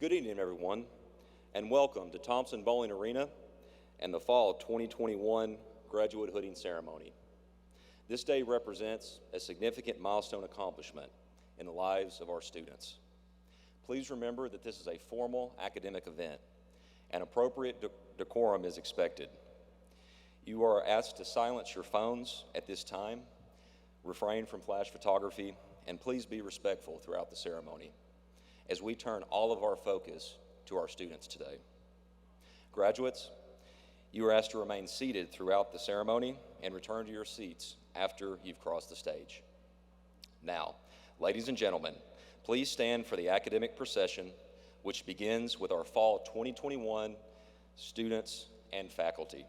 Good evening, everyone, and welcome to Thompson-Boling Arena and the Fall 2021 Graduate Hooding Ceremony. This day represents a significant milestone accomplishment in the lives of our students. Please remember that this is a formal academic event, and appropriate decorum is expected. You are asked to silence your phones at this time, refrain from flash photography, and please be respectful throughout the ceremony as we turn all of our focus to our students today. Graduates, you are asked to remain seated throughout the ceremony and return to your seats after you've crossed the stage. Now, ladies and gentlemen, please stand for the academic procession, which begins with our Fall 2021 students and faculty.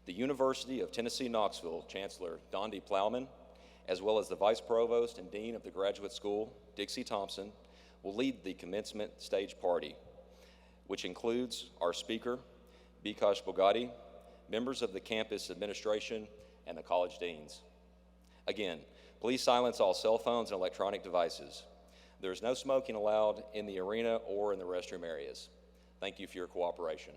The University of Tennessee Knoxville Chancellor Dondi Plowman, as well as the Vice Provost and Dean of the Graduate School, Dixie Thompson, will lead the commencement stage party, which includes our speaker, Bikash Bogati, members of the campus administration, and the college deans. Again, please silence all cell phones and electronic devices. There is no smoking allowed in the arena or in the restroom areas. Thank you for your cooperation.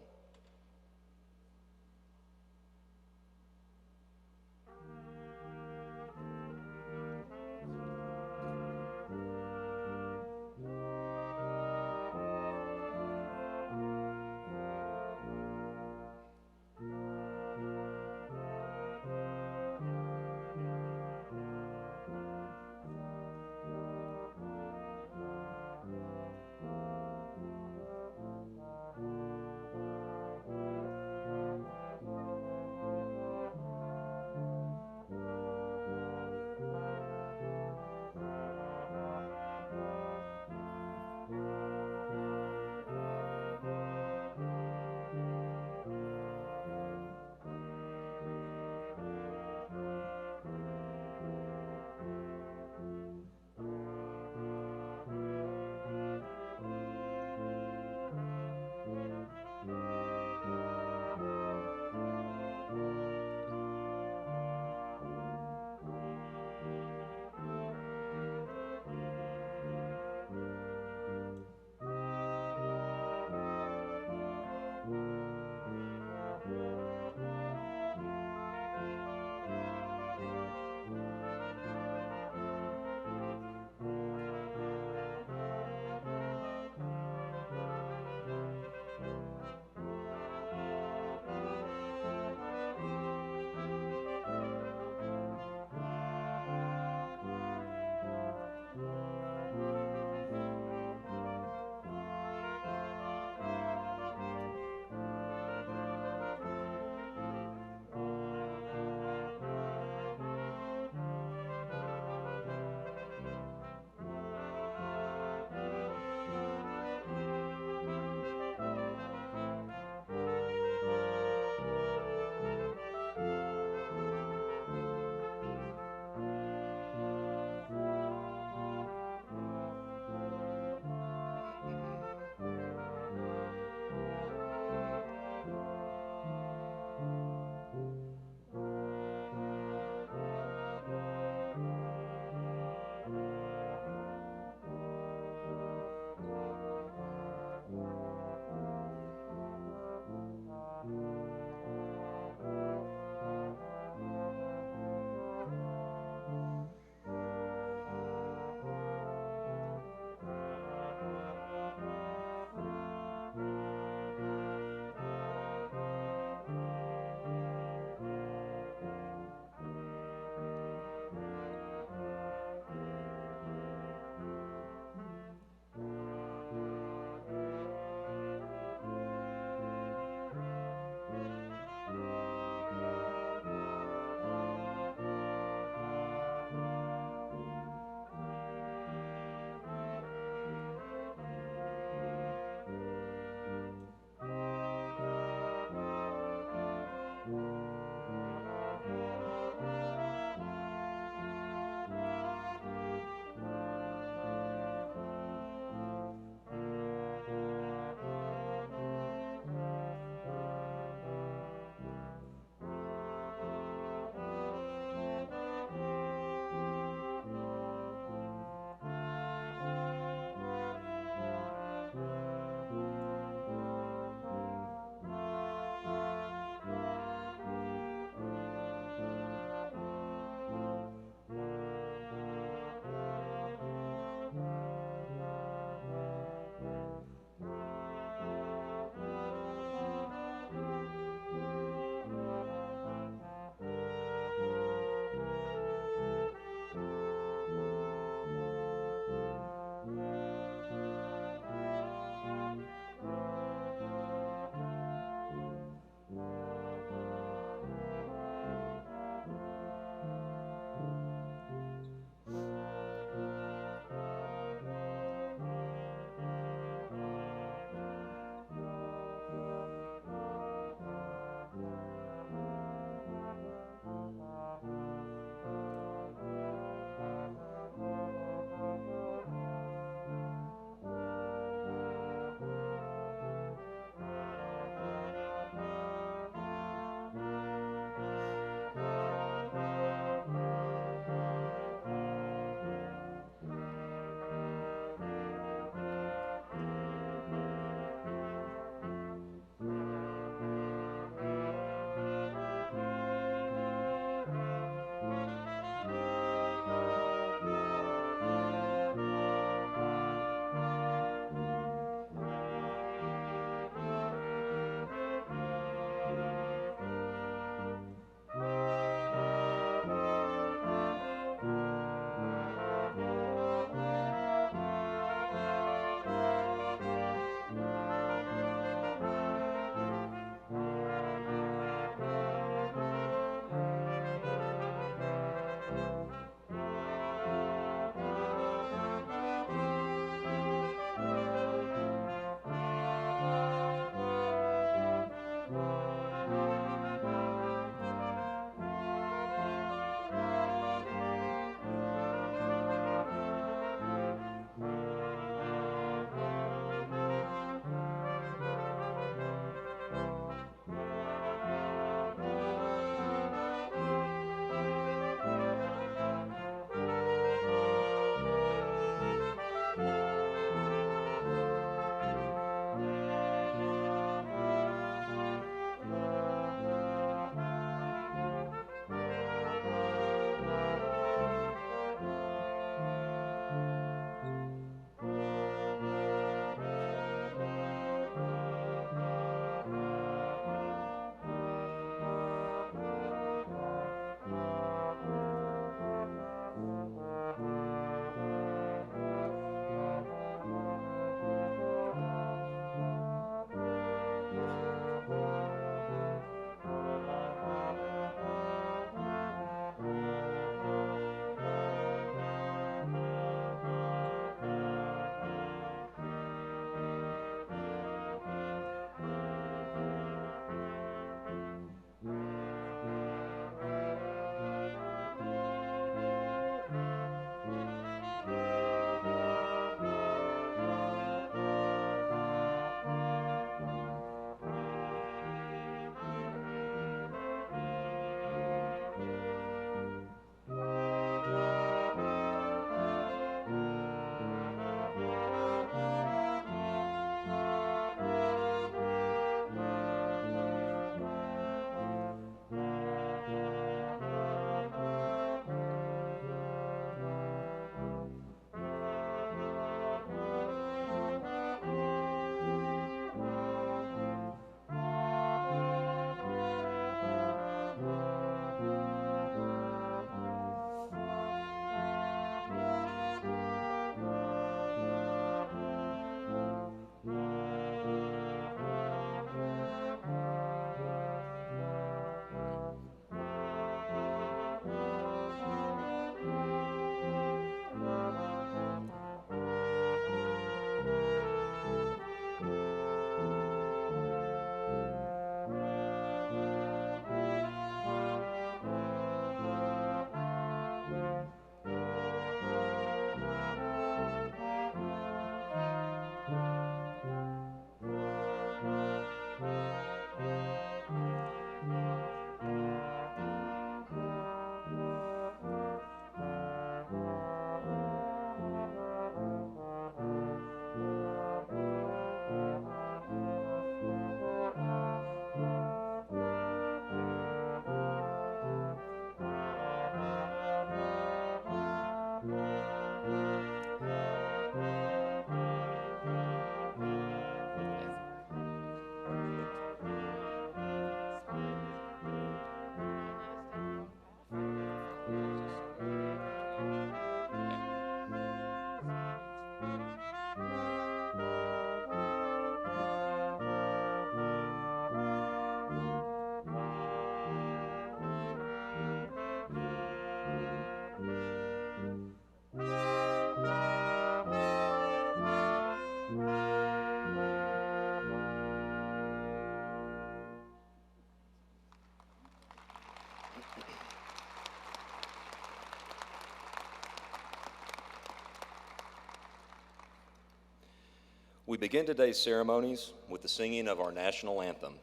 We begin today's ceremonies with the singing of our national anthem.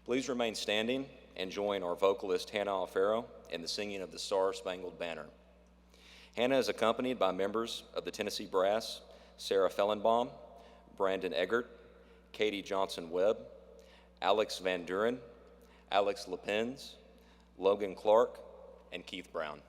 Please remain standing and join our vocalist Hannah Alfaro in the singing of the Star-Spangled Banner. Hannah is accompanied by members of the Tennessee Brass, Sarah Fellenbaum, Brandon Eggert, Katie Johnson-Webb, Alex Van Duren, Alex Lepens, Logan Clark, and Keith Brown.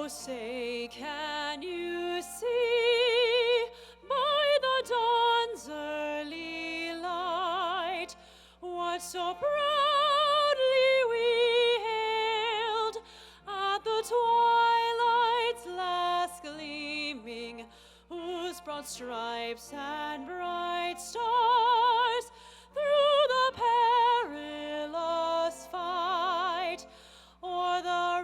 Say, can you see by the dawn's early light what so proudly we hailed at the twilight's last gleaming, whose broad stripes and bright stars through the perilous fight o'er the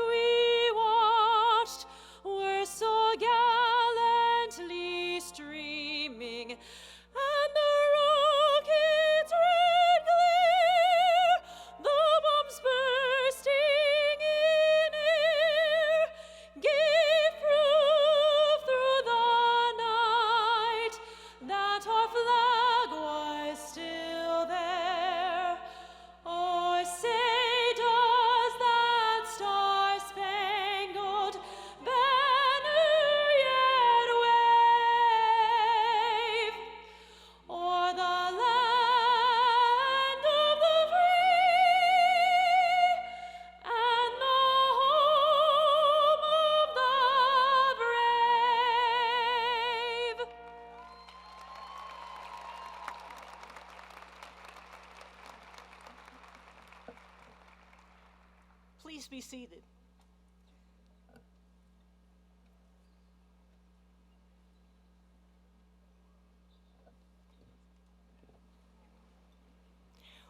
we watched were so gallantly streaming, and the rockets' red glare, the bombs bursting in air, gave proof through the night that our flag was still there. Oh, say, please be seated.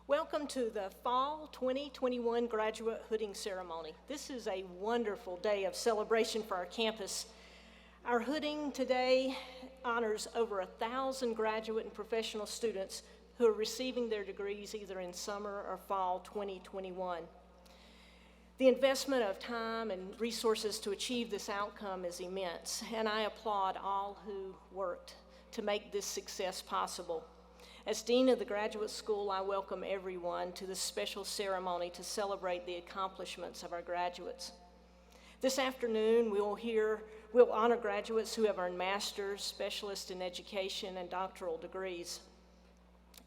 Welcome to the Fall 2021 Graduate Hooding Ceremony. This is a wonderful day of celebration for our campus. Our hooding today honors over 1,000 graduate and professional students who are receiving their degrees either in summer or fall 2021. The investment of time and resources to achieve this outcome is immense, and I applaud all who worked to make this success possible. As Dean of the Graduate School, I welcome everyone to this special ceremony to celebrate the accomplishments of our graduates. This afternoon, we'll honor graduates who have earned master's, specialist in education, and doctoral degrees.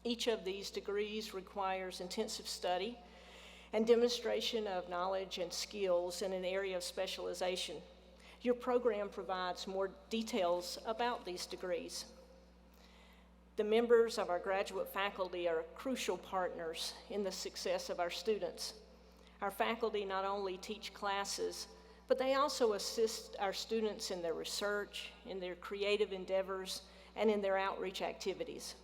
Each of these degrees requires intensive study and demonstration of knowledge and skills in an area of specialization. Your program provides more details about these degrees. The members of our graduate faculty are crucial partners in the success of our students. Our faculty not only teach classes, but they also assist our students in their research, in their creative endeavors, and in their outreach activities.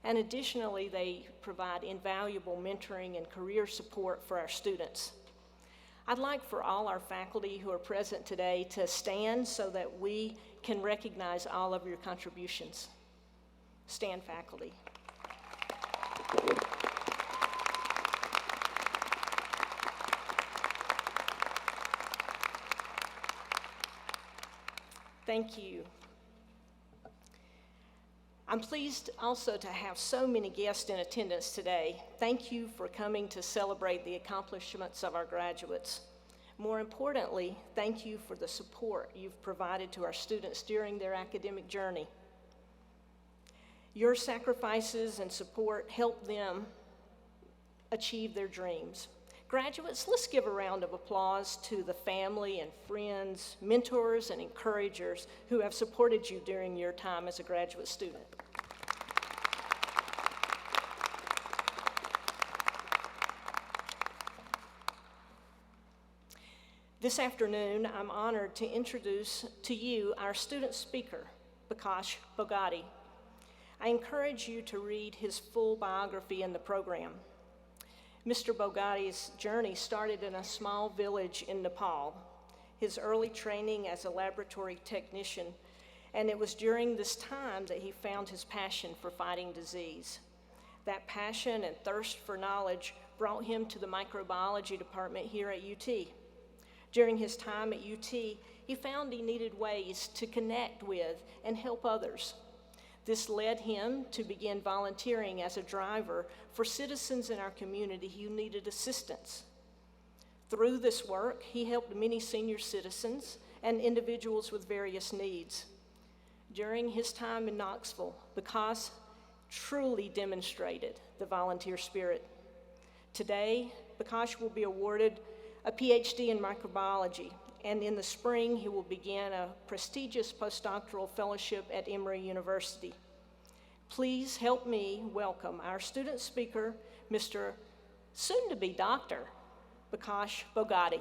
And additionally, they provide invaluable mentoring and career support for our students. I'd like for all our faculty who are present today to stand so that we can recognize all of your contributions. Stand, faculty. Thank you. I'm pleased also to have so many guests in attendance today. Thank you for coming to celebrate the accomplishments of our graduates. More importantly, thank you for the support you've provided to our students during their academic journey. Your sacrifices and support help them achieve their dreams. Graduates, let's give a round of applause to the family and friends, mentors, and encouragers who have supported you during your time as a graduate student. This afternoon, I'm honored to introduce to you our student speaker, Bakash Bogati. I encourage you to read his full biography in the program. Mr. Bogati's journey started in a small village in Nepal, his early training as a laboratory technician, and it was during this time that he found his passion for fighting disease. That passion and thirst for knowledge brought him to the microbiology department here at UT. During his time at UT, he found he needed ways to connect with and help others. This led him to begin volunteering as a driver for citizens in our community who needed assistance. Through this work, he helped many senior citizens and individuals with various needs. During his time in Knoxville, Bakash truly demonstrated the volunteer spirit. Today, Bakash will be awarded a PhD in microbiology, and in the spring, he will begin a prestigious postdoctoral fellowship at Emory University. Please help me welcome our student speaker, Mr. soon-to-be Dr. Bakash Bogati.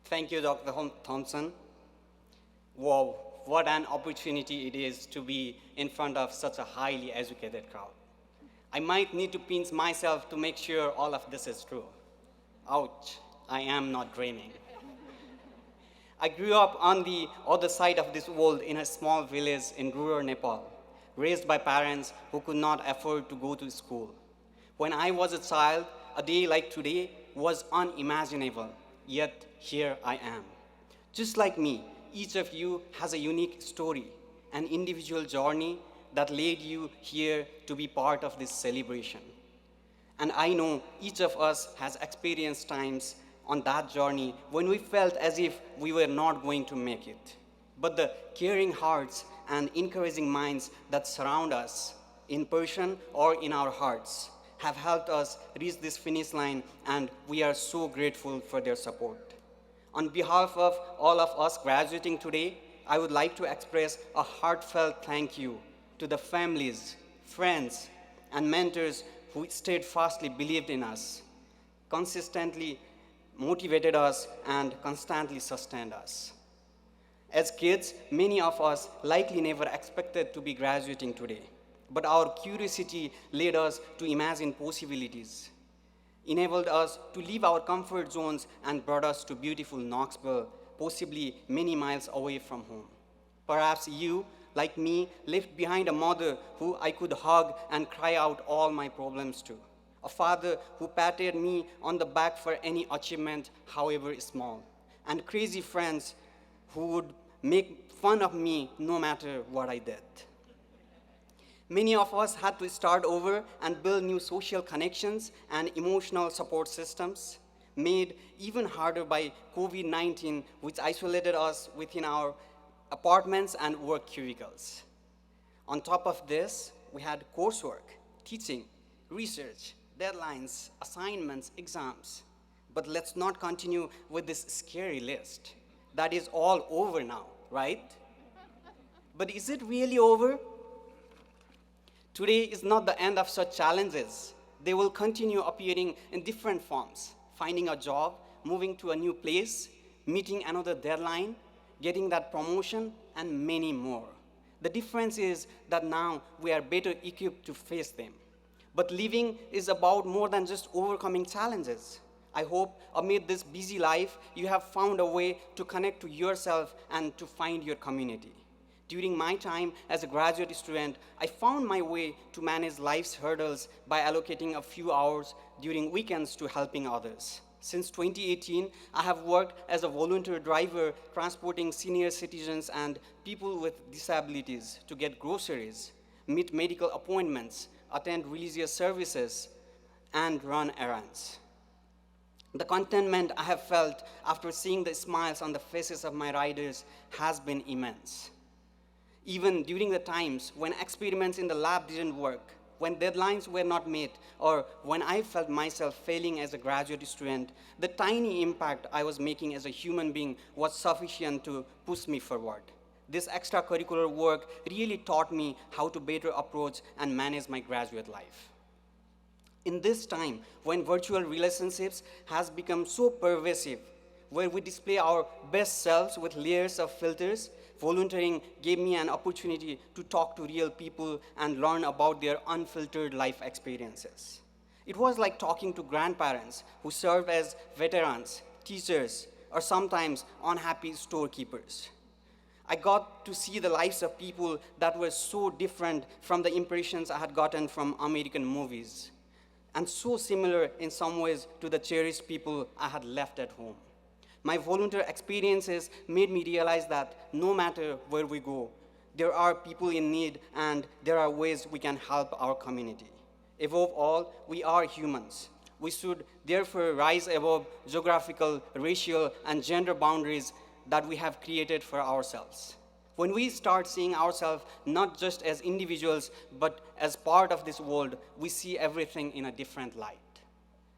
Thank you, Dr. Thompson. Wow, what an opportunity it is to be in front of such a highly educated crowd. I might need to pinch myself to make sure all of this is true. Ouch, I am not dreaming. I grew up on the other side of this world in a small village in rural Nepal, raised by parents who could not afford to go to school. When I was a child, a day like today was unimaginable, yet here I am. Just like me, each of you has a unique story, an individual journey that led you here to be part of this celebration. And I know each of us has experienced times on that journey when we felt as if we were not going to make it. But the caring hearts and encouraging minds that surround us, in person or in our hearts, have helped us reach this finish line, and we are so grateful for their support. On behalf of all of us graduating today, I would like to express a heartfelt thank you to the families, friends, and mentors who steadfastly believed in us, consistently motivated us, and constantly sustained us. As kids, many of us likely never expected to be graduating today, but our curiosity led us to imagine possibilities, enabled us to leave our comfort zones, and brought us to beautiful Knoxville, possibly many miles away from home. Perhaps you, like me, left behind a mother who I could hug and cry out all my problems to, a father who patted me on the back for any achievement, however small, and crazy friends who would make fun of me no matter what I did. Many of us had to start over and build new social connections and emotional support systems, made even harder by COVID-19, which isolated us within our apartments and work cubicles. On top of this, we had coursework, teaching, research, deadlines, assignments, exams. But let's not continue with this scary list. That is all over now, right? But is it really over? Today is not the end of such challenges. They will continue appearing in different forms: finding a job, moving to a new place, meeting another deadline, getting that promotion, and many more. The difference is that now we are better equipped to face them. But living is about more than just overcoming challenges. I hope amid this busy life, you have found a way to connect to yourself and to find your community. During my time as a graduate student, I found my way to manage life's hurdles by allocating a few hours during weekends to helping others. Since 2018, I have worked as a volunteer driver transporting senior citizens and people with disabilities to get groceries, meet medical appointments, attend religious services, and run errands. The contentment I have felt after seeing the smiles on the faces of my riders has been immense. Even during the times when experiments in the lab didn't work, when deadlines were not met, or when I felt myself failing as a graduate student, the tiny impact I was making as a human being was sufficient to push me forward. This extracurricular work really taught me how to better approach and manage my graduate life. In this time, when virtual relationships has become so pervasive, where we display our best selves with layers of filters, volunteering gave me an opportunity to talk to real people and learn about their unfiltered life experiences. It was like talking to grandparents who served as veterans, teachers, or sometimes unhappy storekeepers. I got to see the lives of people that were so different from the impressions I had gotten from American movies, and so similar in some ways to the cherished people I had left at home. My volunteer experiences made me realize that no matter where we go, there are people in need and there are ways we can help our community. Above all, we are humans. We should therefore rise above geographical, racial, and gender boundaries that we have created for ourselves. When we start seeing ourselves not just as individuals, but as part of this world, we see everything in a different light.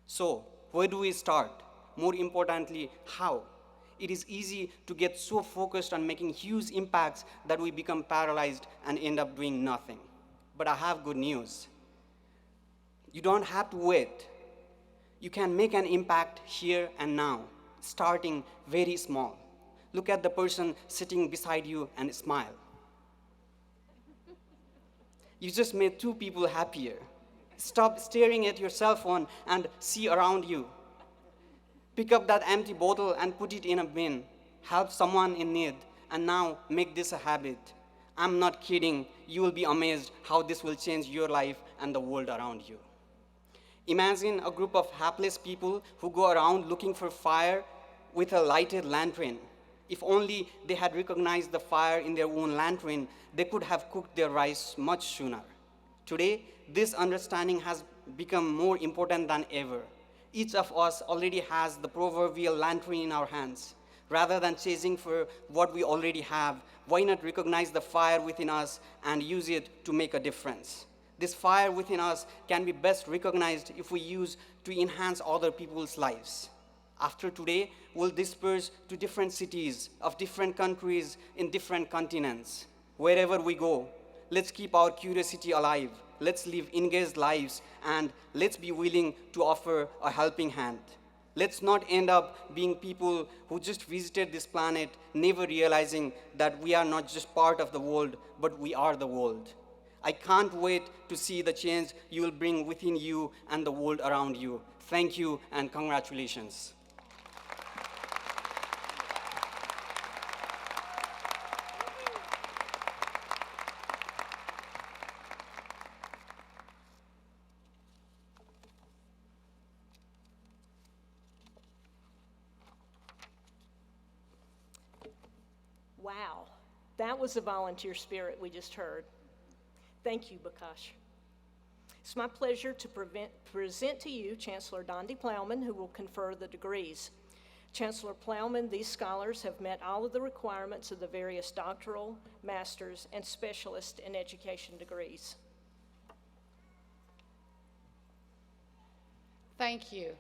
So, where do we start? More importantly, how? It is easy to get so focused on making huge impacts that we become paralyzed and end up doing nothing. But I have good news. You don't have to wait. You can make an impact here and now, starting very small. Look at the person sitting beside you and smile. You just made two people happier. Stop staring at your cell phone and see around you. Pick up that empty bottle and put it in a bin. Help someone in need, and now make this a habit. I'm not kidding. You will be amazed how this will change your life and the world around you. Imagine a group of hapless people who go around looking for fire with a lighted lantern. If only they had recognized the fire in their own lantern, they could have cooked their rice much sooner. Today, this understanding has become more important than ever. Each of us already has the proverbial lantern in our hands. Rather than chasing for what we already have, why not recognize the fire within us and use it to make a difference? This fire within us can be best recognized if we use to enhance other people's lives. After today, we'll disperse to different cities of different countries in different continents. Wherever we go, let's keep our curiosity alive. Let's live engaged lives, and let's be willing to offer a helping hand. Let's not end up being people who just visited this planet, never realizing that we are not just part of the world, but we are the world. I can't wait to see the change you will bring within you and the world around you. Thank you, and congratulations. Wow, that was the volunteer spirit we just heard. Thank you, Bakash. It's my pleasure to present to you Chancellor Dondi Plowman, who will confer the degrees. Chancellor Plowman, these scholars have met all of the requirements of the various doctoral, master's, and specialist in education degrees. Thank you.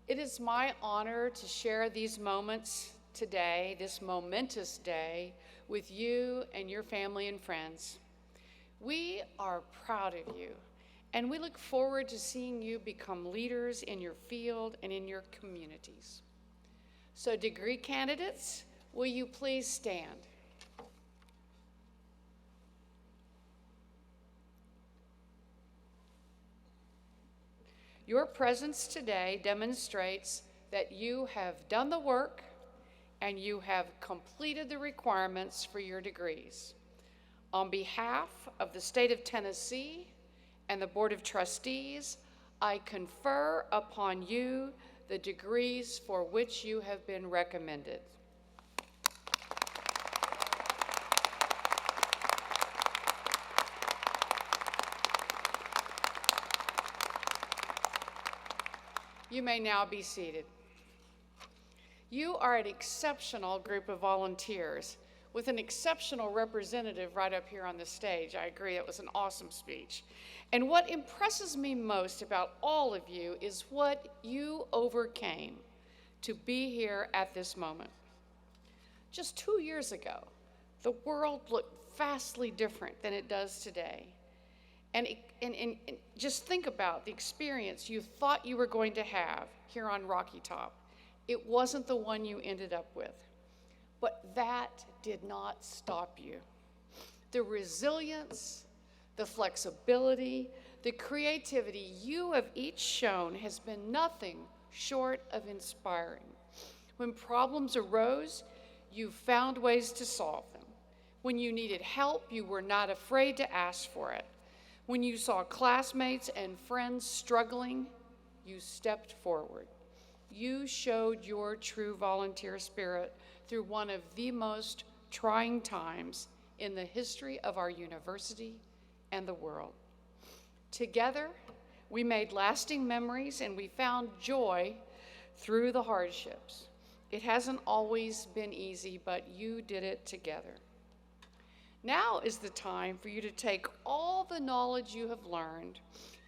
It is my honor to share these moments today, this momentous day, with you and your family and friends. We are proud of you, and we look forward to seeing you become leaders in your field and in your communities. So, degree candidates, will you please stand? Your presence today demonstrates that you have done the work and you have completed the requirements for your degrees. On behalf of the state of Tennessee and the Board of Trustees, I confer upon you the degrees for which you have been recommended. You may now be seated. You are an exceptional group of volunteers with an exceptional representative right up here on the stage. I agree, it was an awesome speech. And what impresses me most about all of you is what you overcame to be here at this moment. Just 2 years ago, the world looked vastly different than it does today. And just think about the experience you thought you were going to have here on Rocky Top. It wasn't the one you ended up with. But that did not stop you. The resilience, the flexibility, the creativity you have each shown has been nothing short of inspiring. When problems arose, you found ways to solve them. When you needed help, you were not afraid to ask for it. When you saw classmates and friends struggling, you stepped forward. You showed your true volunteer spirit through one of the most trying times in the history of our university and the world. Together, we made lasting memories and we found joy through the hardships. It hasn't always been easy, but you did it together. Now is the time for you to take all the knowledge you have learned,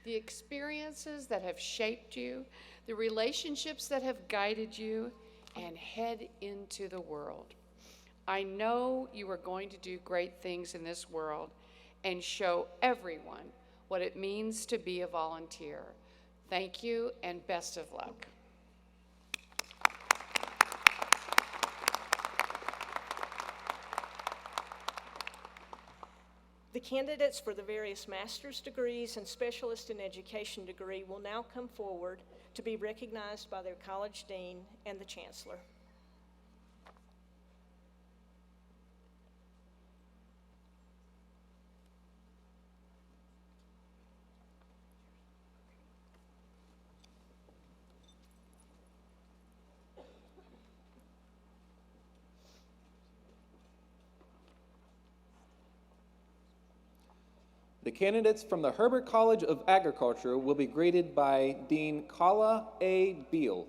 the experiences that have shaped you, the relationships that have guided you, and head into the world. I know you are going to do great things in this world and show everyone what it means to be a volunteer. Thank you and best of luck. The candidates for the various master's degrees and specialist in education degree will now come forward to be recognized by their college dean and the chancellor. The candidates from the Herbert College of Agriculture will be greeted by Dean Kala A. Beal.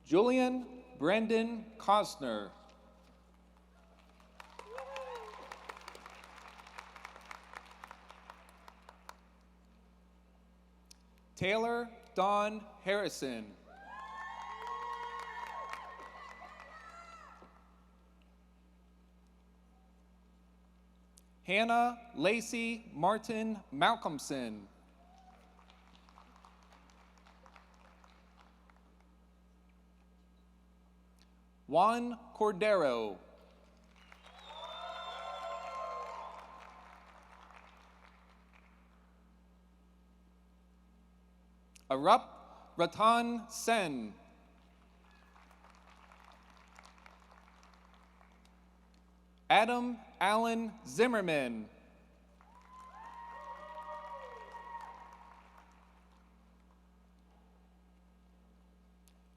Julian Brendan Cosner. Taylor Dawn Harrison. Hannah Lacey Martin Malcolmson. Juan Cordero. Arup Ratan Sen. Adam Allen Zimmerman.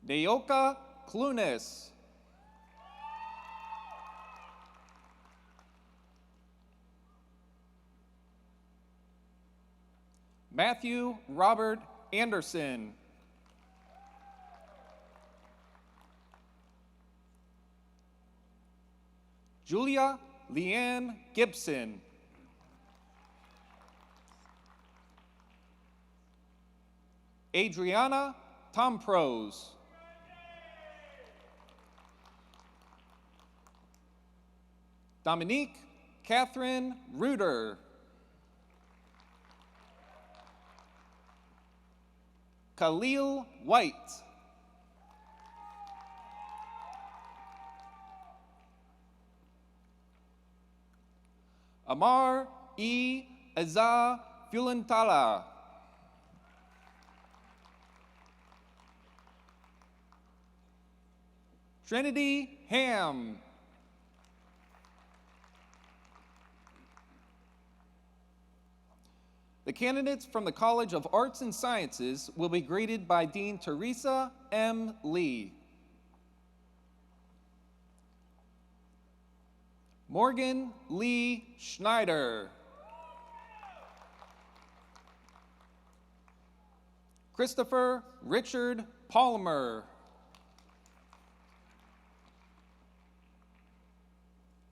Nayoka Clunes. Matthew Robert Anderson. Julia Leanne Gibson. Adriana Tomprose. Dominique Catherine Reuter. Khalil White. Amar E. Eza Fulantala. Trinity Ham. The candidates from the College of Arts and Sciences will be greeted by Dean Teresa M. Lee. Morgan Lee Schneider. Christopher Richard Palmer.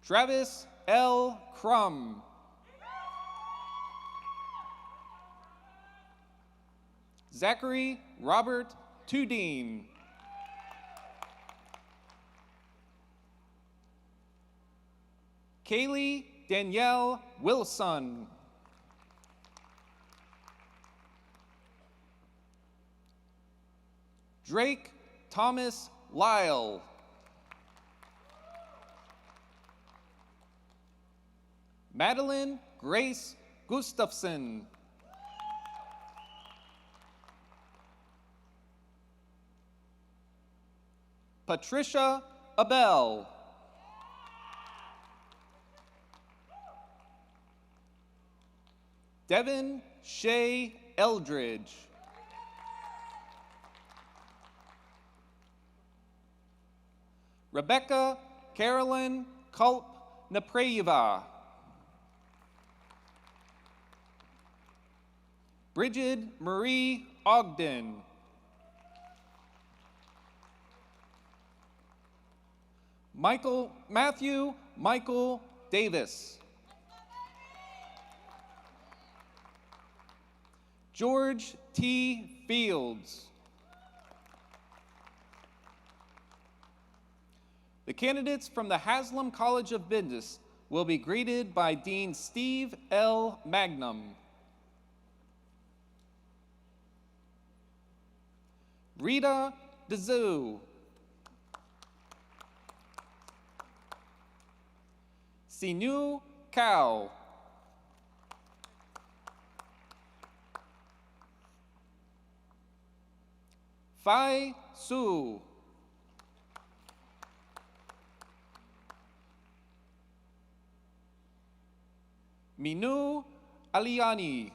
Travis L. Crum. Zachary Robert Tudine. Kaylee Danielle Wilson. Drake Thomas Lyle. Madeline Grace Gustafson. Patricia Abel. Devin Shea Eldridge. Rebecca Carolyn Kulp Napreva. Bridget Marie Ogden. Matthew Michael Davis. George T. Fields. The candidates from the Haslam College of Business will be greeted by Dean Steve L. Magnum. Rita DeZoo. Sinu Kao. Fai Su. Minu Aliani.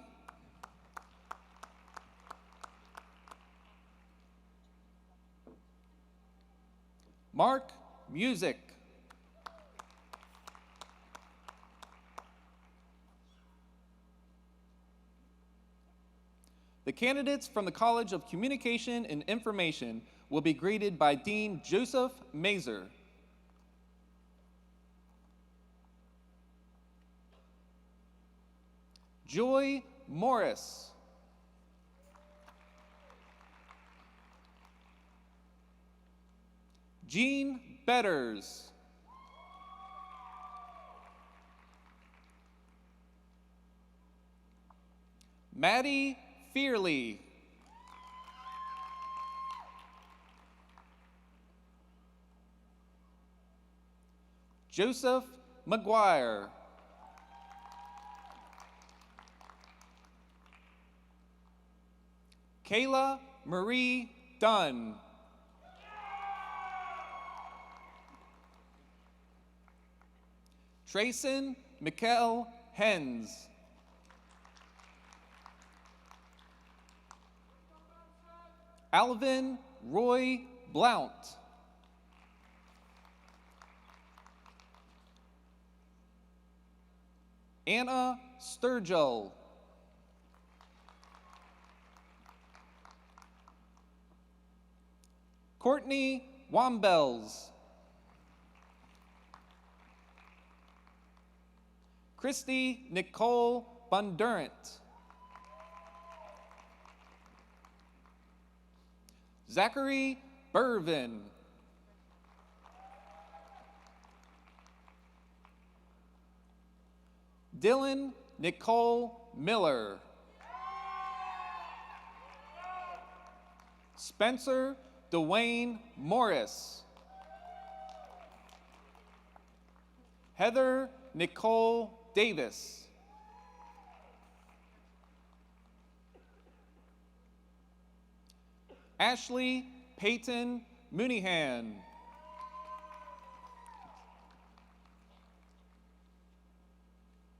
Mark Music. The candidates from the College of Communication and Information will be greeted by Dean Joseph Mazer. Joy Morris. Jean Betters. Maddie Fearley. Joseph McGuire. Kayla Marie Dunn. Trayson Mikkel Hens. Alvin Roy Blount. Anna Sturgill. Courtney Wambells. Christy Nicole Bondurant. Zachary Burvin. Dylan Nicole Miller. Spencer Dwayne Morris. Heather Nicole Davis. Ashley Peyton Mooneyhan.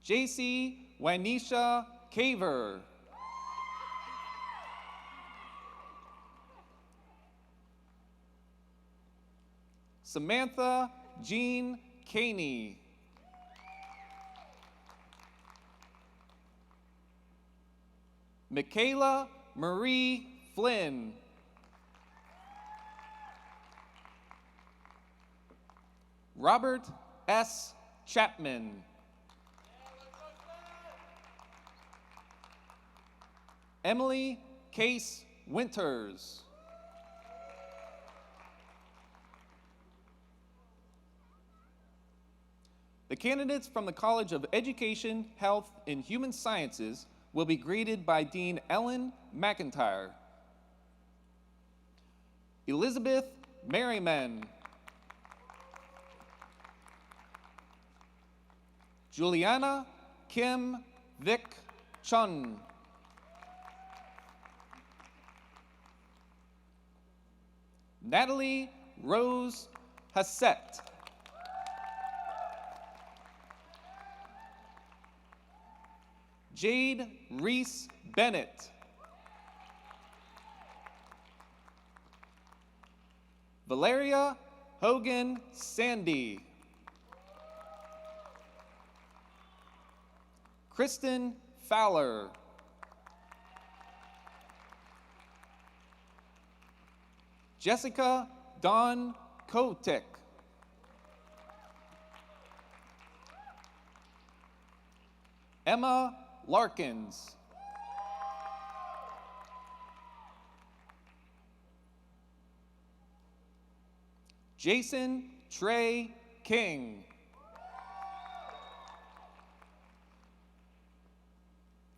JC Wanisha Caver. Samantha Jean Caney. Michaela Marie Flynn. Robert S. Chapman. Emily Case Winters. The candidates from the College of Education, Health, and Human Sciences will be greeted by Dean Ellen McIntyre. Elizabeth Merriman. Juliana Kim Vic Chun. Natalie Rose Hassett. Jade Reese Bennett. Valeria Hogan Sandy. Kristen Fowler. Jessica Dawn Kotick. Emma Larkins. Jason Trey King.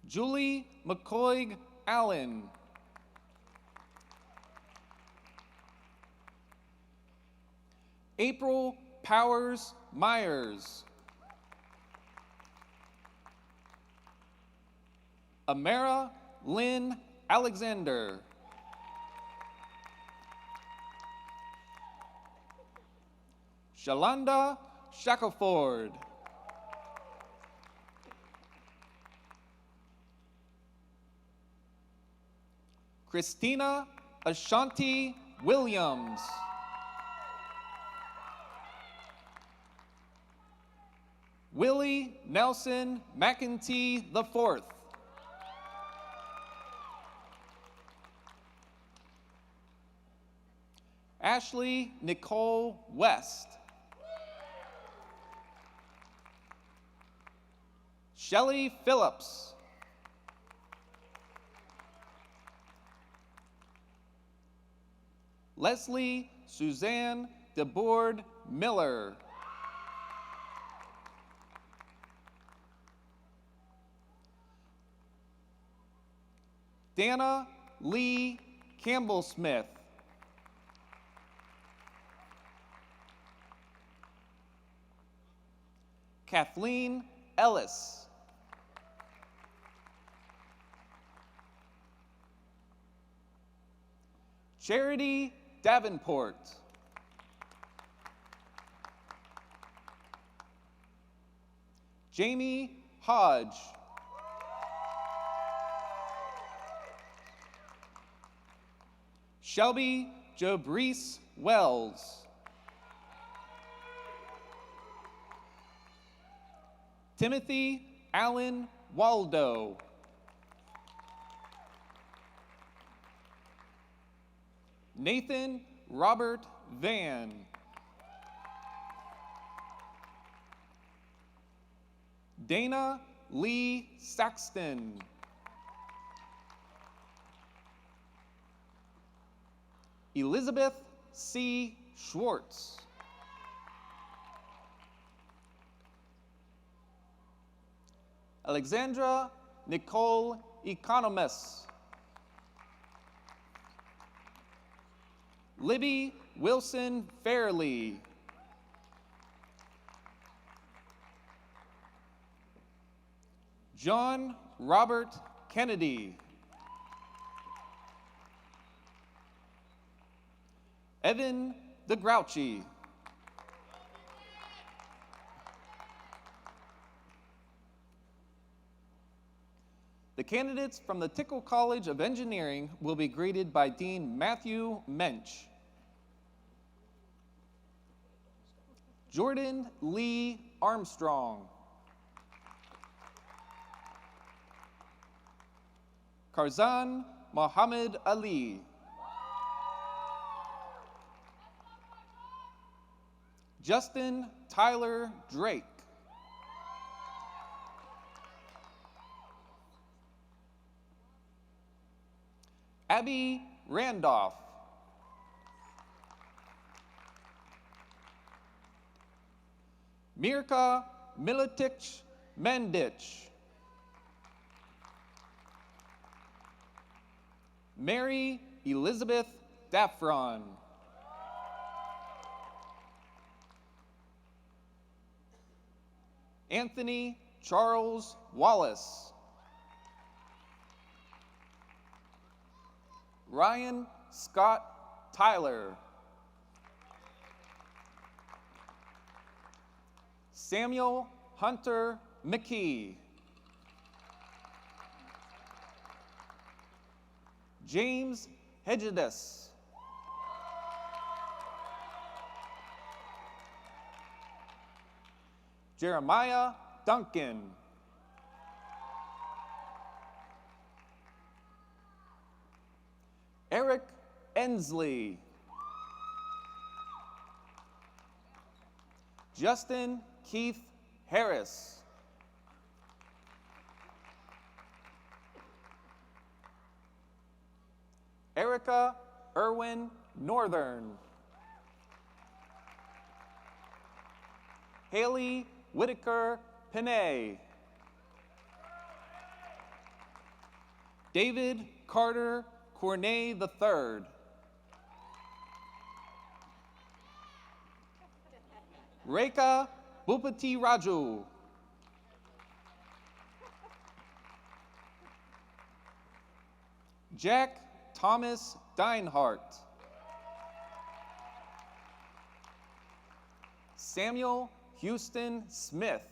Julie McCoy Allen. April Powers Myers. Amara Lynn Alexander. Shalonda Shackelford. Christina Ashanti Williams. Willie Nelson McEntee IV. Ashley Nicole West. Shelley Phillips. Leslie Suzanne DeBoard Miller. Dana Lee Campbell Smith. Kathleen Ellis. Charity Davenport. Jamie Hodge. Shelby Jobrice Wells. Timothy Allen Waldo. Nathan Robert Van. Dana Lee Saxton. Elizabeth C. Schwartz. Alexandra Nicole Economist. Libby Wilson Fairley. John Robert Kennedy. Evan the Grouchy. The candidates from the Tickle College of Engineering will be greeted by Dean Matthew Mensch. Jordan Lee Armstrong. Karzan Mohammed Ali. Justin Tyler Drake. Abby Randolph. Mirka Miletich Mendich. Mary Elizabeth Daffron. Anthony Charles Wallace. Ryan Scott Tyler. Samuel Hunter McKee. James Hedges. Jeremiah Duncan. Eric Ensley. Justin Keith Harris. Erica Irwin Northern. Haley Whitaker Pinay. David Carter Cornet III. Rekha Bhupati Raju. Jack Thomas Deinhardt. Samuel Houston Smith.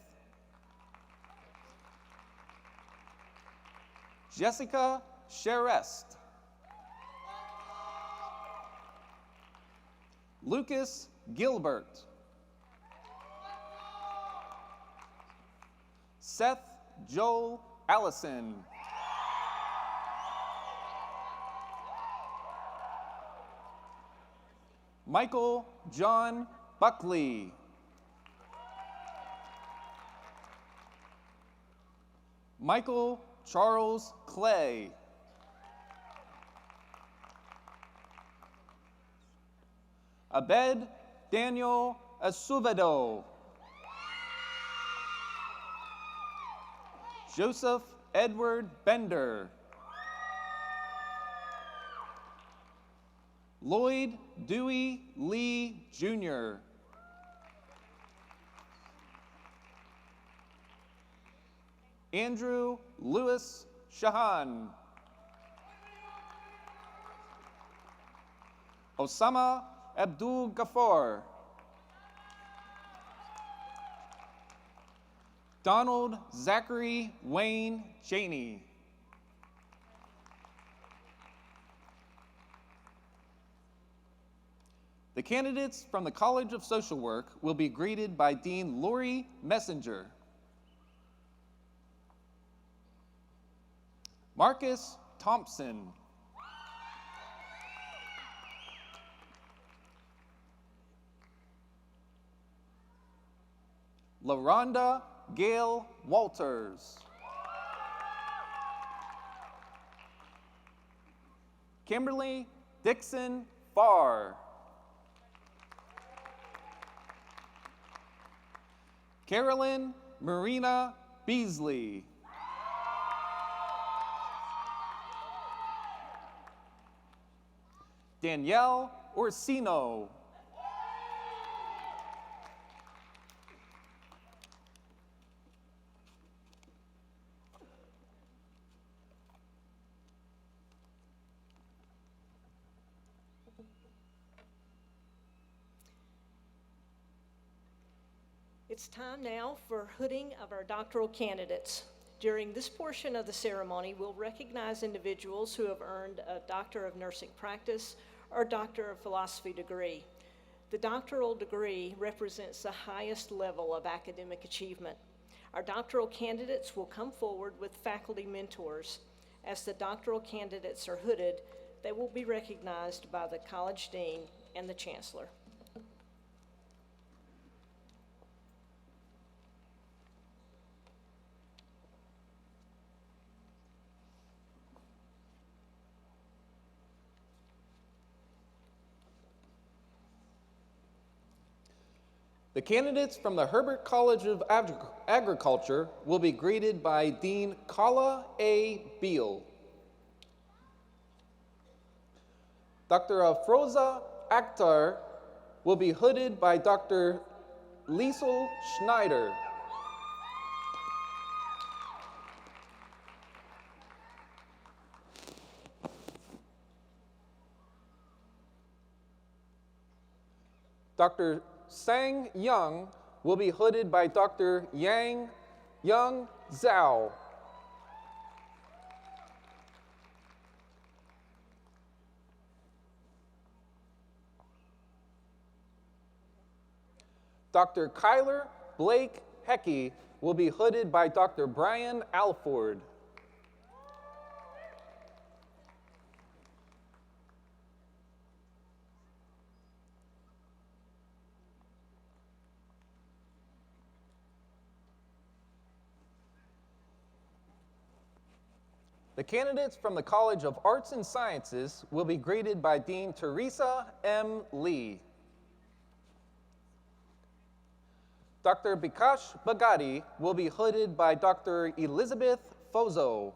Jessica Sherest. Lucas Gilbert. Seth Joel Allison. Michael John Buckley. Michael Charles Clay. Abed Daniel Asuvedo. Joseph Edward Bender. Lloyd Dewey Lee Jr. Andrew Lewis Shahan. Osama Abdul Ghaffar. Donald Zachary Wayne Cheney. The candidates from the College of Social Work will be greeted by Dean Lori Messenger. Marcus Thompson. LaRonda Gail Walters. Kimberly Dixon Farr. Carolyn Marina Beasley. Danielle Orsino. It's time now for hooding of our doctoral candidates. During this portion of the ceremony, we'll recognize individuals who have earned a Doctor of Nursing Practice or Doctor of Philosophy degree. The doctoral degree represents the highest level of academic achievement. Our doctoral candidates will come forward with faculty mentors. As the doctoral candidates are hooded, they will be recognized by the college dean and the chancellor. The candidates from the Herbert College of Agriculture will be greeted by Dean Kala A. Beal. Dr. Afroza Akhtar will be hooded by Dr. Liesel Schneider. Dr. Sang Young will be hooded by Dr. Yang Zhao. Dr. Kyler Blake Hecky will be hooded by Dr. Brian Alford. The candidates from the College of Arts and Sciences will be greeted by Dean Teresa M. Lee. Dr. Bikash Bagati will be hooded by Dr. Elizabeth Fozo.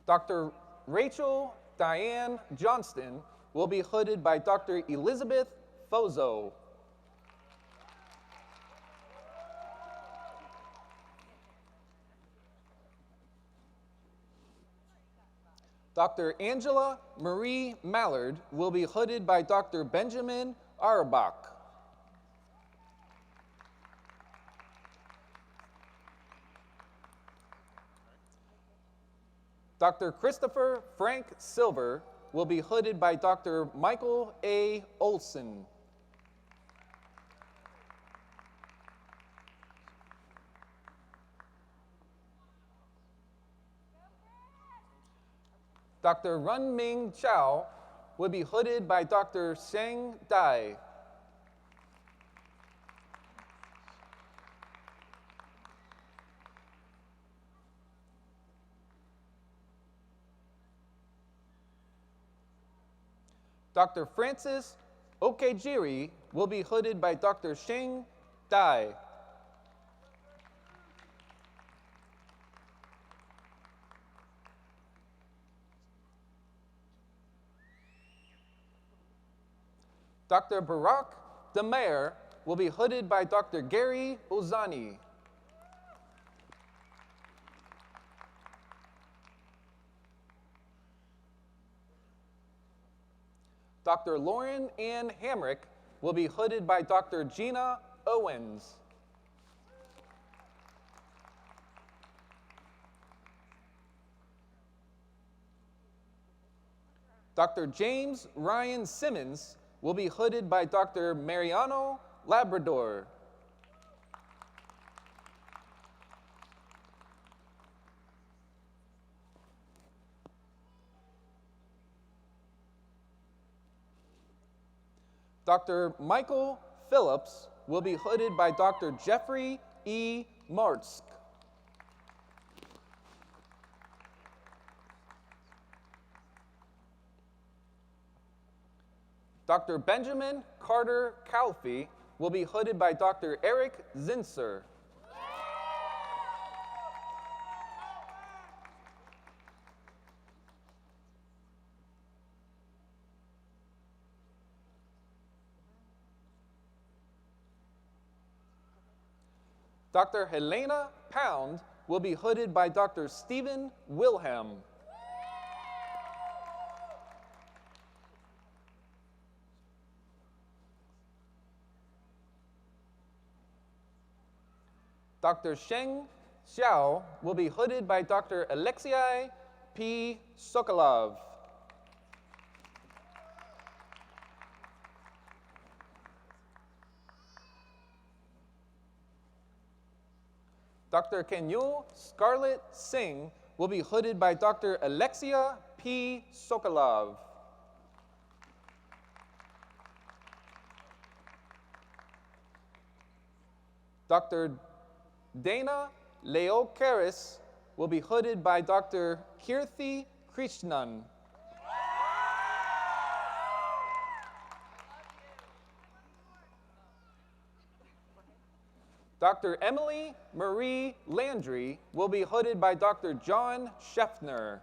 Dr. Rachel Diane Johnston will be hooded by Dr. Elizabeth Fozo. Dr. Angela Marie Mallard will be hooded by Dr. Benjamin Arbach. Dr. Christopher Frank Silver will be hooded by Dr. Michael A. Olson. Dr. Runming Chow will be hooded by Dr. Sheng Dai. Dr. Francis Okejiri will be hooded by Dr. Sheng Dai. Dr. Barack Demer will be hooded by Dr. Gary Ozani. Dr. Lauren Ann Hamrick will be hooded by Dr. Gina Owens. Dr. James Ryan Simmons will be hooded by Dr. Mariano Labrador. Dr. Michael Phillips will be hooded by Dr. Jeffrey E. Martsk. Dr. Benjamin Carter Calfee will be hooded by Dr. Eric Zinser. Dr. Helena Pound will be hooded by Dr. Stephen Wilhelm. Dr. Sheng Xiao will be hooded by Dr. Alexei P. Sokolov. Dr. Kenyul Scarlett Singh will be hooded by Dr. Alexia P. Sokolov. Dr. Dana Leo Karis will be hooded by Dr. Kirthi Krishnan. Dr. Emily Marie Landry will be hooded by Dr. John Scheffner.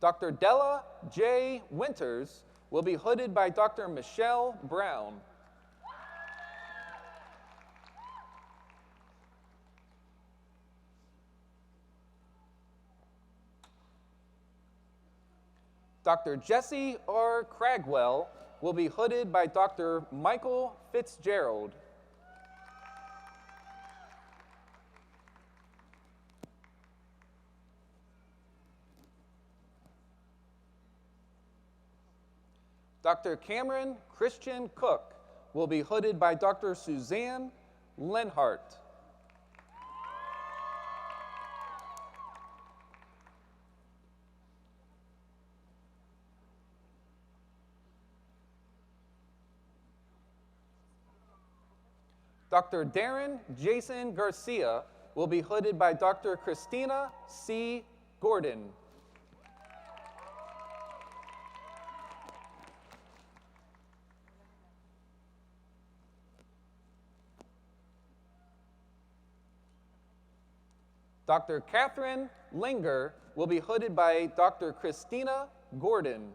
Dr. Della J. Winters will be hooded by Dr. Michelle Brown. Dr. Jesse R. Cragwell will be hooded by Dr. Michael Fitzgerald. Dr. Cameron Christian Cook will be hooded by Dr. Suzanne Lenhart. Dr. Darren Jason Garcia will be hooded by Dr. Christina C. Gordon. Dr. Catherine Linger will be hooded by Dr. Christina Gordon.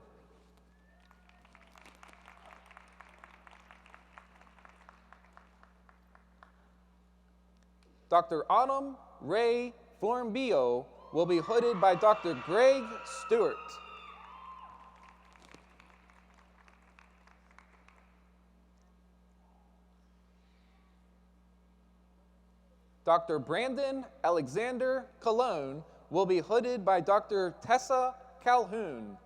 Dr. Autumn Ray Florambio will be hooded by Dr. Greg Stewart. Dr. Brandon Alexander Cologne will be hooded by Dr. Tessa Calhoun.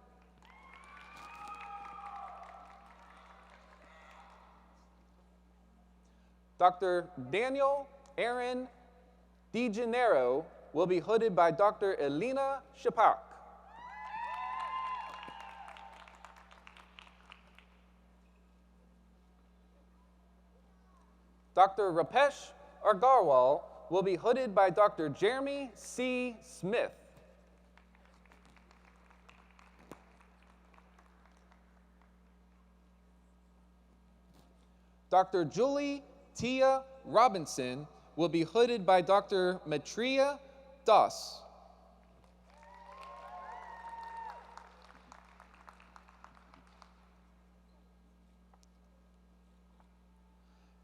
Dr. Daniel Aaron DeGennaro will be hooded by Dr. Elena Shapak. Dr. Rapesh Agarwal will be hooded by Dr. Jeremy C. Smith. Dr. Julie Tia Robinson will be hooded by Dr. Maitreya Das.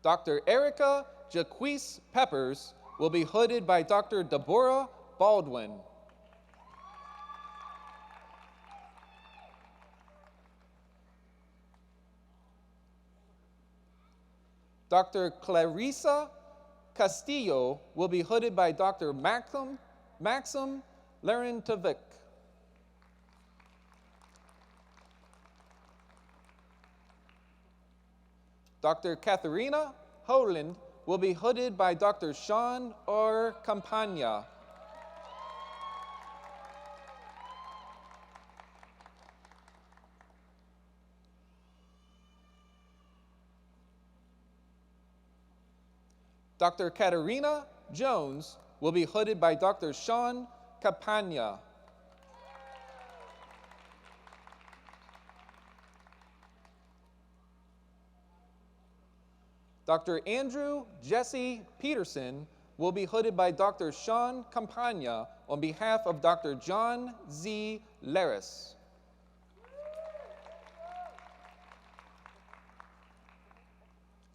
Dr. Erica Jaquise Peppers will be hooded by Dr. Deborah Baldwin. Dr. Clarissa Castillo will be hooded by Dr. Maxim Larentovic. Dr. Katharina Holand will be hooded by Dr. Sean R. Campagna. Dr. Katarina Jones will be hooded by Dr. Sean Campagna. Dr. Andrew Jesse Peterson will be hooded by Dr. Sean Campagna on behalf of Dr. John Z. Laris.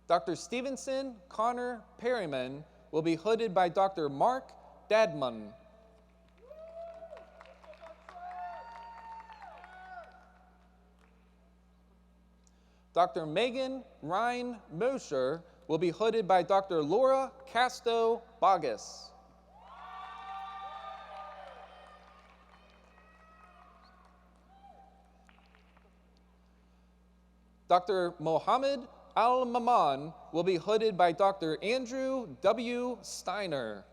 Dr. Stevenson Connor Perryman will be hooded by Dr. Mark Dadman. Dr. Megan Ryan Mosher will be hooded by Dr. Laura Casto Bogus. Dr. Mohammed Al-Maman will be hooded by Dr. Andrew W. Steiner.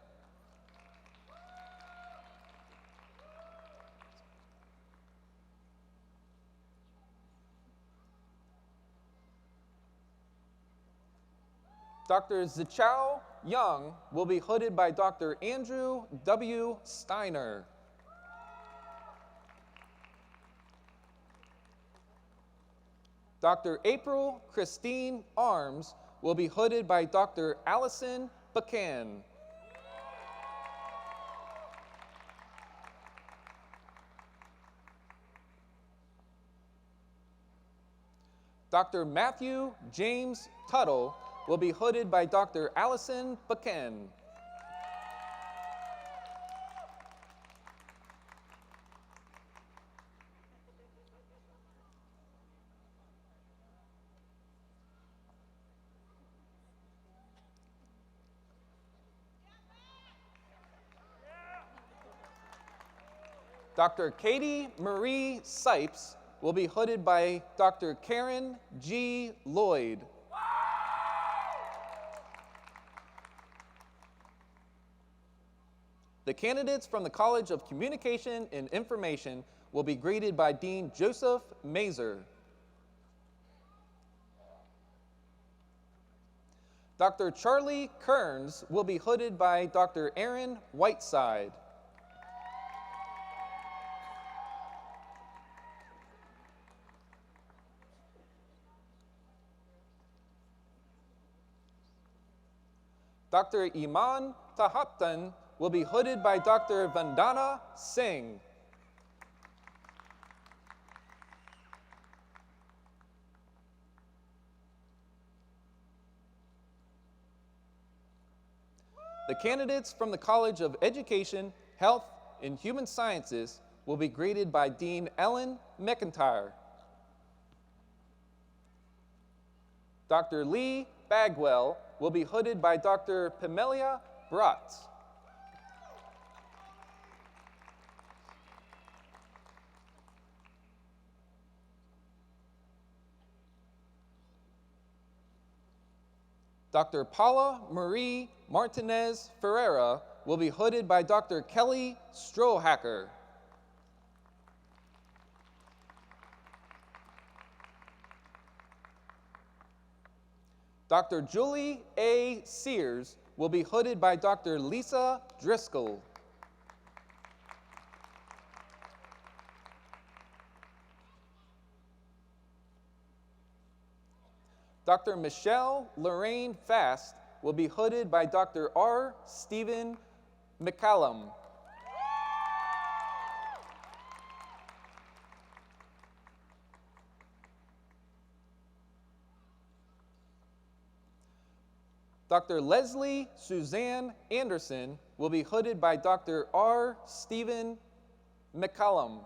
Dr. Zichao Young will be hooded by Dr. Andrew W. Steiner. Dr. April Christine Arms will be hooded by Dr. Allison Bacan. Dr. Matthew James Tuttle will be hooded by Dr. Allison Bacan. Dr. Katie Marie Sipes will be hooded by Dr. Karen G. Lloyd. The candidates from the College of Communication and Information will be greeted by Dean Joseph Mazer. Dr. Charlie Kearns will be hooded by Dr. Aaron Whiteside. Dr. Iman Tahaptan will be hooded by Dr. Vandana Singh. The candidates from the College of Education, Health, and Human Sciences will be greeted by Dean Ellen McIntyre. Dr. Lee Bagwell will be hooded by Dr. Pamelia Brott. Dr. Paula Marie Martinez Ferreira will be hooded by Dr. Kelly Strohacker. Dr. Julie A. Sears will be hooded by Dr. Lisa Driscoll. Dr. Michelle Lorraine Fast will be hooded by Dr. R. Stephen McCallum. Dr. Leslie Suzanne Anderson will be hooded by Dr. R. Stephen McCallum.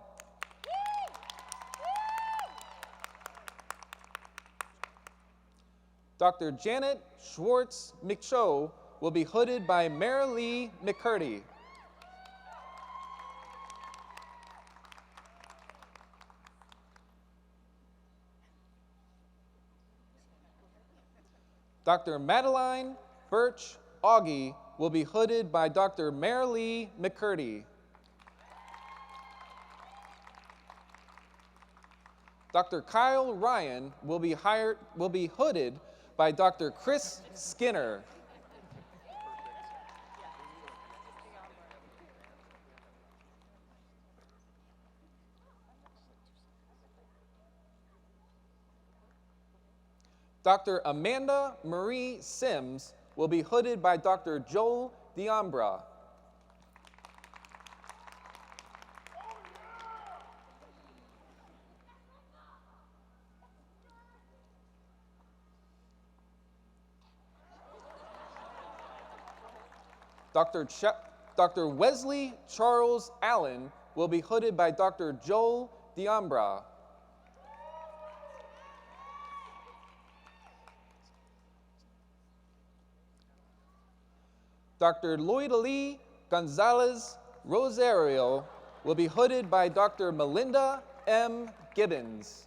Dr. Janet Schwartz McShow will be hooded by Marilee McCurdy. Dr. Madeline Birch Augie will be hooded by Dr. Marilee McCurdy. Dr. Kyle Ryan will be hooded by Dr. Chris Skinner. Dr. Amanda Marie Sims will be hooded by Dr. Joel Diambra. Dr. Wesley Charles Allen will be hooded by Dr. Joel Diambra. Dr. Lloyd Lee Gonzalez Rosario will be hooded by Dr. Melinda M. Gibbons.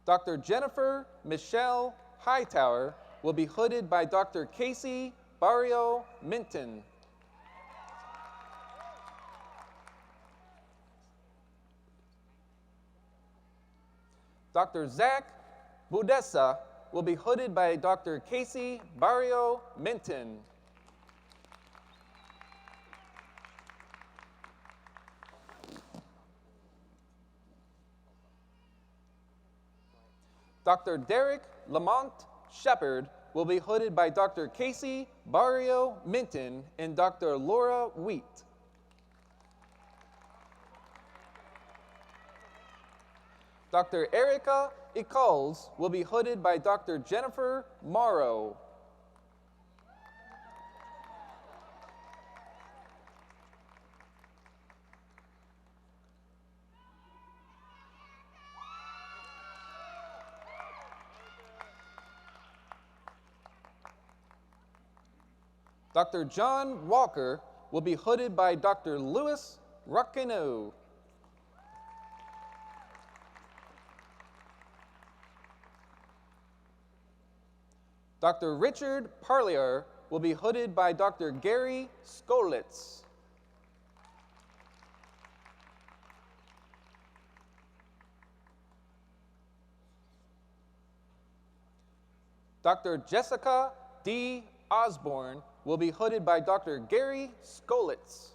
Dr. Jennifer Michelle Hightower will be hooded by Dr. Casey Barrio Minton. Dr. Zach Budessa will be hooded by Dr. Casey Barrio Minton. Dr. Derek Lamont Shepard will be hooded by Dr. Casey Barrio Minton and Dr. Laura Wheat. Dr. Erica Eccles will be hooded by Dr. Jennifer Morrow. Dr. John Walker will be hooded by Dr. Louis Raqueneau. Dr. Richard Parlier will be hooded by Dr. Gary Skolitz. Dr. Jessica D. Osborne will be hooded by Dr. Gary Skolitz.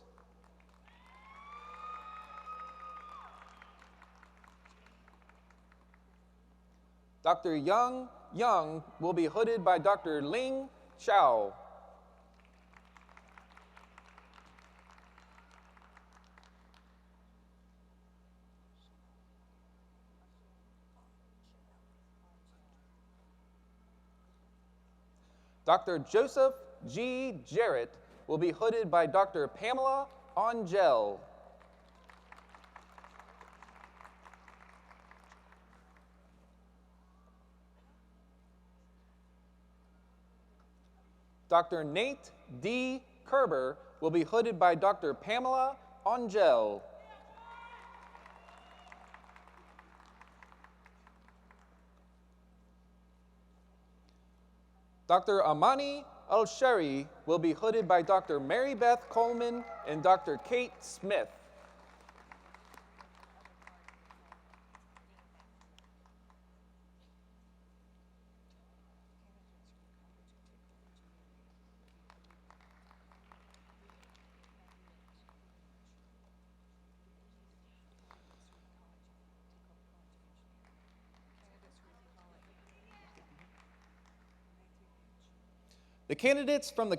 Dr. Young will be hooded by Dr. Ling Chao. Dr. Joseph G. Jarrett will be hooded by Dr. Pamela Angel. Dr. Nate D. Kerber will be hooded by Dr. Pamela Angel. Dr. Amani Al-Shari will be hooded by Dr. Mary Beth Coleman and Dr. Kate Smith. The candidates from the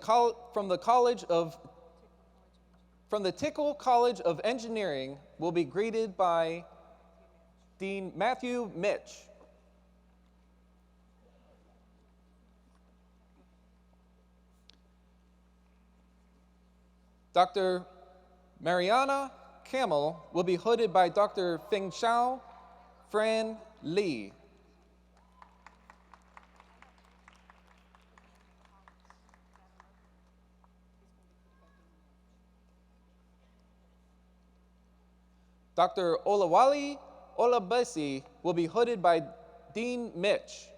Tickle College of Engineering will be greeted by Dean Matthew Mitch. Dr. Mariana Camel will be hooded by Dr. Feng Xiao Fran Li. Dr. Olawale Olabisi will be hooded by Dean Mitch.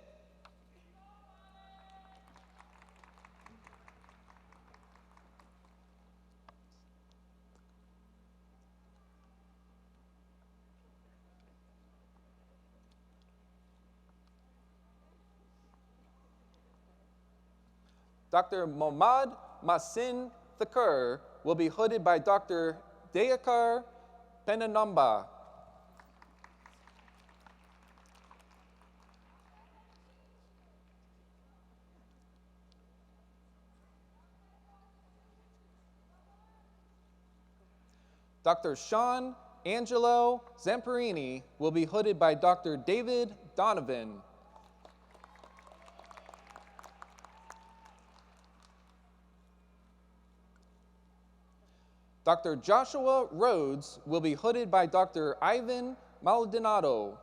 Dr. Mohammad Masin Thakur will be hooded by Dr. Dayakar Penanamba. Dr. Sean Angelo Zamperini will be hooded by Dr. David Donovan. Dr. Joshua Rhodes will be hooded by Dr. Ivan Maldonado.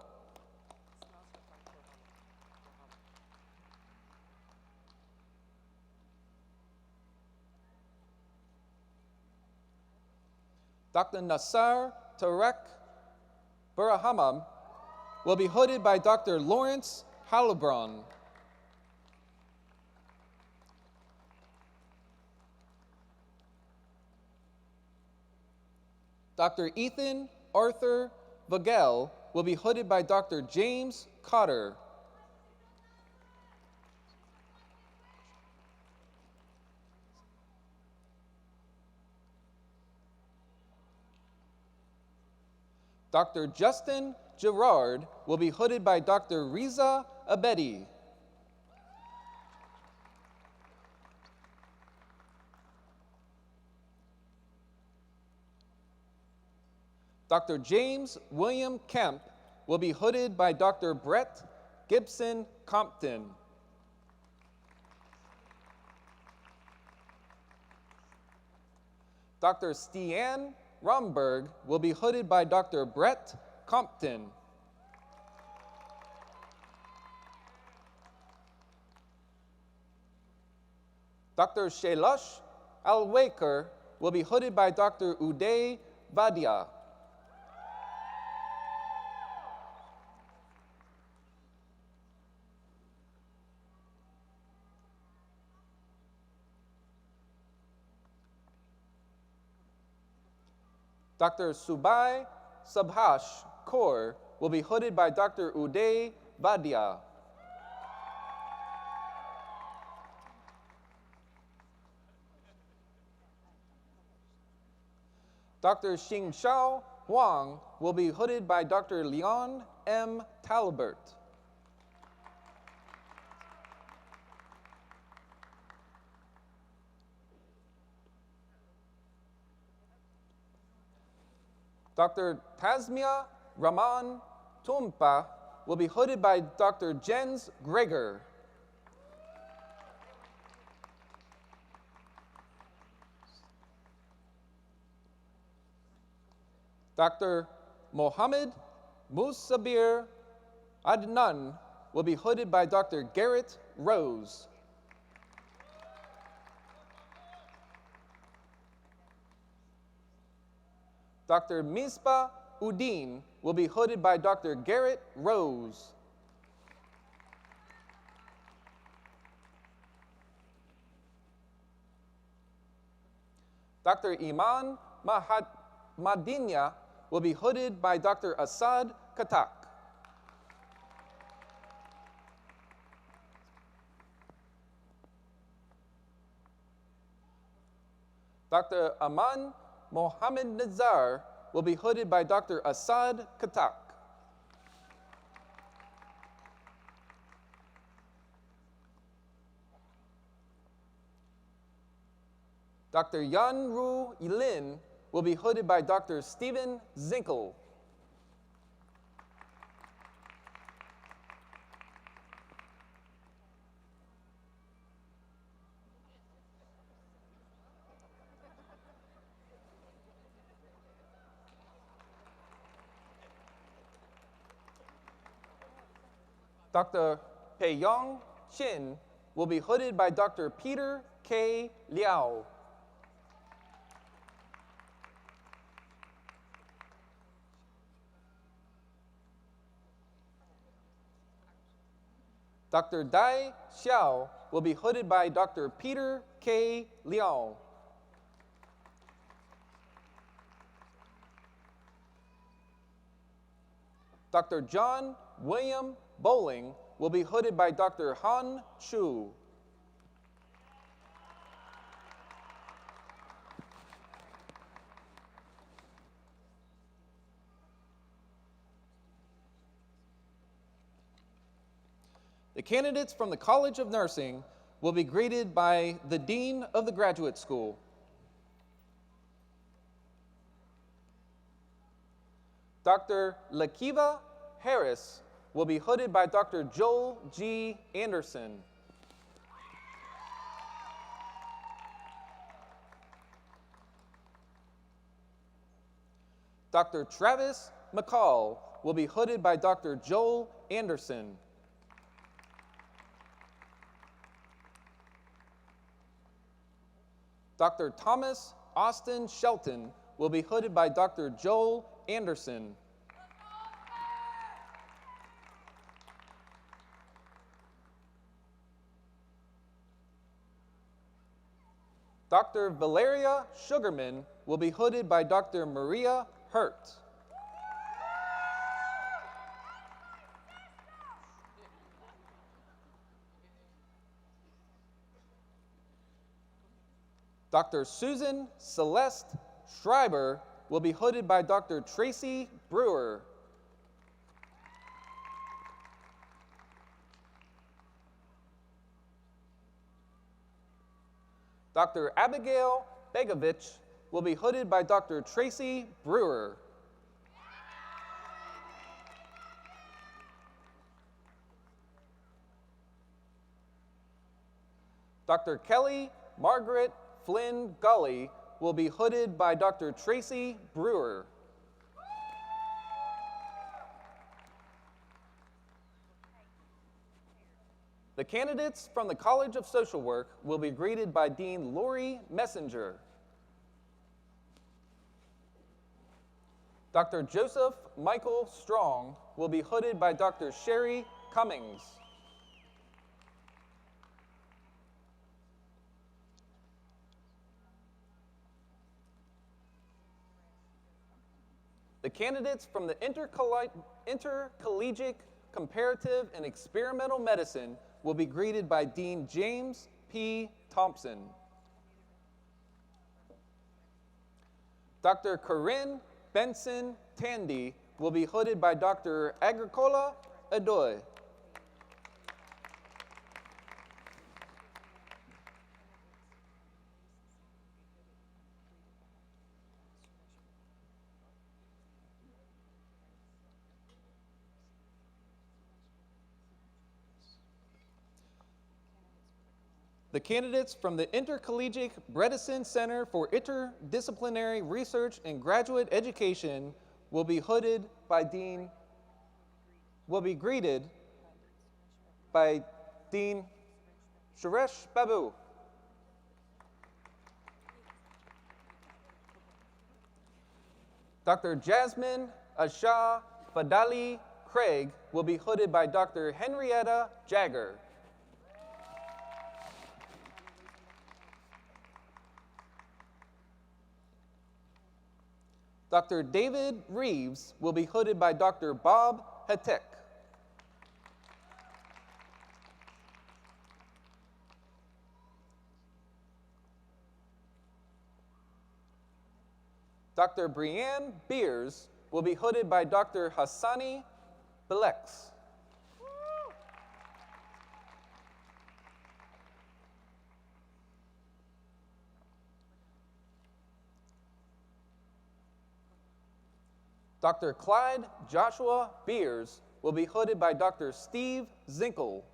Dr. Nassar Tarek Burahamam will be hooded by Dr. Lawrence Halibron. Dr. Ethan Arthur Vogel will be hooded by Dr. James Cotter. Dr. Justin Gerard will be hooded by Dr. Riza Abedi. Dr. James William Kemp will be hooded by Dr. Brett Gibson Compton. Dr. Stian Romberg will be hooded by Dr. Brett Compton. Dr. Shailash Alwaker will be hooded by Dr. Uday Vadia. Dr. Subai Subhash Kaur will be hooded by Dr. Uday Vadia. Dr. Xingxiao Huang will be hooded by Dr. Leon M. Talbert. Dr. Tasmia Rahman Tumpa will be hooded by Dr. Jens Greger. Dr. Mohammed Musabir Adnan will be hooded by Dr. Garrett Rose. Dr. Misbah Udin will be hooded by Dr. Garrett Rose. Dr. Iman Madinya will be hooded by Dr. Asad Katak. Dr. Aman Mohammed Nazar will be hooded by Dr. Asad Katak. Dr. Yanru Ilin will be hooded by Dr. Stephen Zinkel. Dr. Peiyong Chin will be hooded by Dr. Peter K. Liao. Dr. Dai Xiao will be hooded by Dr. Peter K. Liao. Dr. John William Bowling will be hooded by Dr. Han Chu. The candidates from the College of Nursing will be greeted by the Dean of the Graduate School. Dr. Lakiva Harris will be hooded by Dr. Joel G. Anderson. Dr. Travis McCall will be hooded by Dr. Joel Anderson. Dr. Thomas Austin Shelton will be hooded by Dr. Joel Anderson. Dr. Valeria Sugarman will be hooded by Dr. Maria Hurt. Dr. Susan Celeste Schreiber will be hooded by Dr. Tracy Brewer. Dr. Abigail Begovich will be hooded by Dr. Tracy Brewer. Dr. Kelly Margaret Flynn Gully will be hooded by Dr. Tracy Brewer. The candidates from the College of Social Work will be greeted by Dean Lori Messenger. Dr. Joseph Michael Strong will be hooded by Dr. Sherry Cummings. The candidates from the Intercollegiate Comparative and Experimental Medicine will be greeted by Dean James P. Thompson. Dr. Corinne Benson Tandy will be hooded by Dr. Agricola Adoy. The candidates from the Intercollegiate Bredesen Center for Interdisciplinary Research and Graduate Education will be greeted by Dean Suresh Babu. Dr. Jasmine Asha Fadali Craig will be hooded by Dr. Henrietta Jagger. Dr. David Reeves will be hooded by Dr. Bob Hatek. Dr. Brianne Beers will be hooded by Dr. Hassani Bilex. Dr. Clyde Joshua Beers will be hooded by Dr. Steve Zinkel.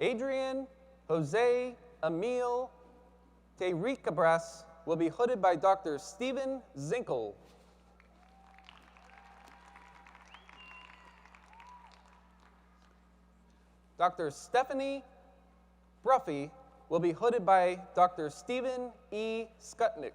Adrian Jose Emil Terricabras will be hooded by Dr. Stephen Zinkel. Dr. Stephanie Bruffy will be hooded by Dr. Stephen E. Skutnik.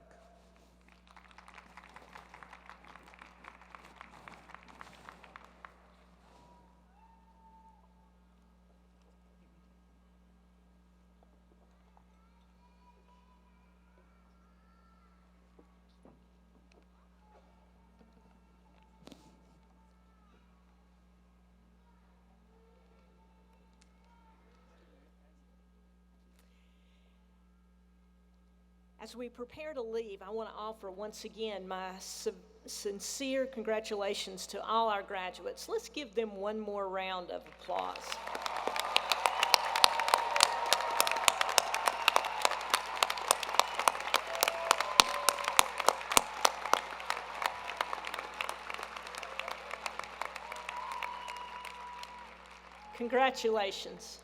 As we prepare to leave, I want to offer once again my sincere congratulations to all our graduates. Let's give them one more round of applause. Congratulations.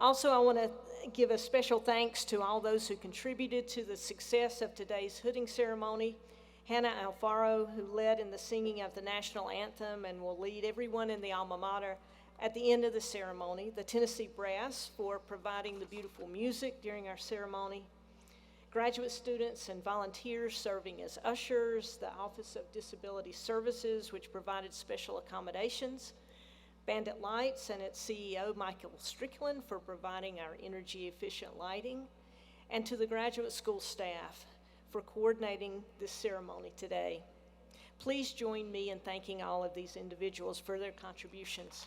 Also, I want to give a special thanks to all those who contributed to the success of today's hooding ceremony. Hannah Alfaro, who led in the singing of the national anthem and will lead everyone in the alma mater at the end of the ceremony. The Tennessee Brass for providing the beautiful music during our ceremony. Graduate students and volunteers serving as ushers, the Office of Disability Services, which provided special accommodations, Bandit Lights and its CEO, Michael Strickland, for providing our energy-efficient lighting, and to the graduate school staff for coordinating this ceremony today. Please join me in thanking all of these individuals for their contributions.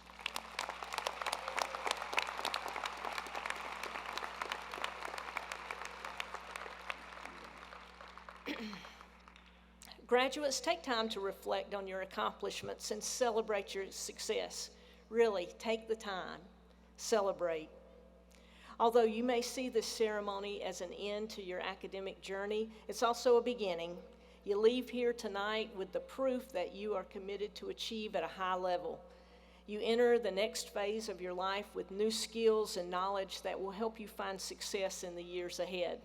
Graduates, take time to reflect on your accomplishments and celebrate your success. Really, take the time, celebrate. Although you may see this ceremony as an end to your academic journey, it's also a beginning. You leave here tonight with the proof that you are committed to achieve at a high level. You enter the next phase of your life with new skills and knowledge that will help you find success in the years ahead.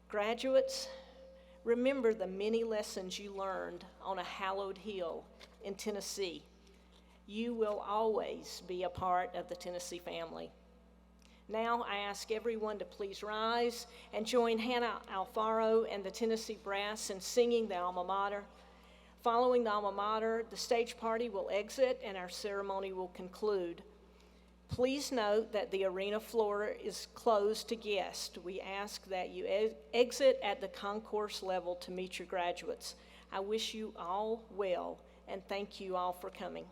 Graduates, remember the many lessons you learned on a hallowed hill in Tennessee. You will always be a part of the Tennessee family. Now I ask everyone to please rise and join Hannah Alfaro and the Tennessee Brass in singing the alma mater. Following the alma mater, the stage party will exit and our ceremony will conclude. Please note that the arena floor is closed to guests. We ask that you exit at the concourse level to meet your graduates. I wish you all well, and thank you all for coming.